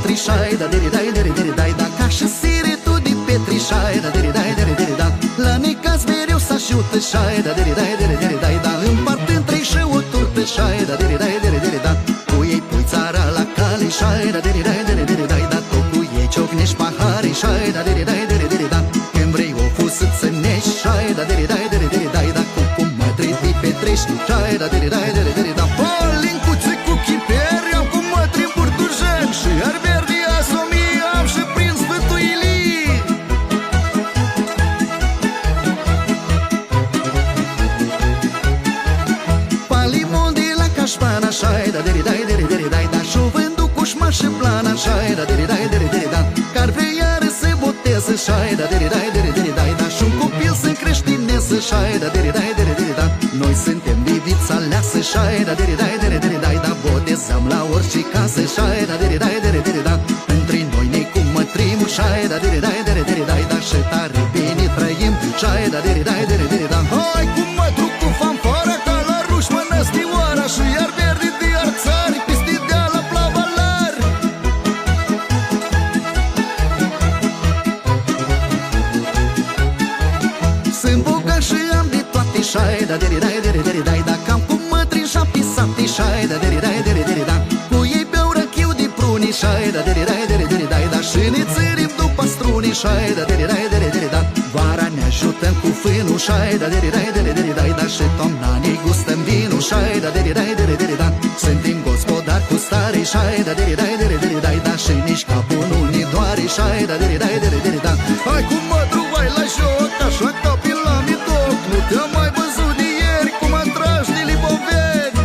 petrișai, da deri dai deri deri dai da ca și siretul de petrișai, da deri dai deri deri da. La necaz mereu să ajută șai, da deri dai deri deri dai da. Împart în trei și o turtă șai, da deri dai deri deri da. Cu ei pui țara la cale șai, da deri dai deri deri dai da. Tot cu ei ciocnești pahare șai, da deri dai deri deri da. Când vrei o fusă să nești șai, da deri dai deri deri dai da. Cu mătri te petrești șai, da deri dai deri deri da. Palincuțe cu chiperi am cu mătri în Burtujen și arberi de asomii am și prins Sfântul Ilie. Palimon de la Cașpana șai, da deri dai deri deri dai da. Și-o vându cu șmaș și plana șai, da deri dai deri deri da. Că-ar vrea iară se boteză șai, da deri dai deri deri dai da. Și-un copil să creștineze șai, da deri dai deri deri da. Noi suntem de vița aleasă șai, da deri dai deri deri dai da. Botezăm la orice casă șai, da deri dai deri deri da. Între noi ne cum mătrim șai, da deri dai deri deri dai da. Și tare bine trăim șai, da deri dai deri deri da. Hai cu mătru cu fanfara ca la ruși mănăstioara și iar verde de arțari piste de la plavalar. Sunt bogat și am de toate șai, da deri dai deri deri dai da. Cam cu mătri și-am pisate șai, da deri dai deri deri da. Cu ei beau răchiu de pruni șai, da deri dai deri deri dai da. Și ne țărim după struni șai, da deri dai deri deri da. Vara ne ajutăm cu fânul șai, da deri dai deri deri dai da. Și toamna ne gustăm vinul șai, da deri dai deri deri da. Suntem gospodari cu stare șai, da deri dai deri deri dai da. Și nici capul nu ne doare șai, da deri dai deri deri da. Hai cu mătru, vai la joc, așa copil la midoc. Nu te-am mai văzut de ieri cum atragi de liboveni.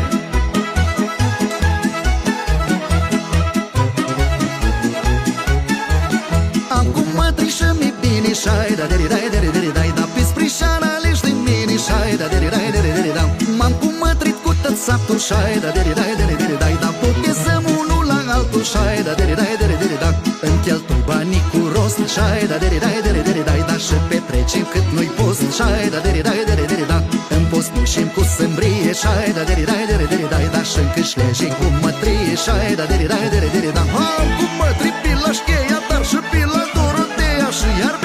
Am cu mătri și mi bine șai, da deri dai deri deri dai da. Pe sprișana alegi de mine șai, da deri dai deri deri da. M-am cu mătrit cu tot satul șai, da deri dai deri deri dai da. Botezăm unul la altul șai, da deri dai deri deri da. Încheltui banii cu rost șai, da deri dai deri deri dai da. Și petrecem cât nu-i post șai, da deri dai deri deri da. În post mușim cu sâmbrie șai, da deri dai deri deri dai da. Și încâșlegim cu mătrie șai, da deri dai deri deri da. Am cu mătri pe la Șcheia, dar și pe la Dorotea și iar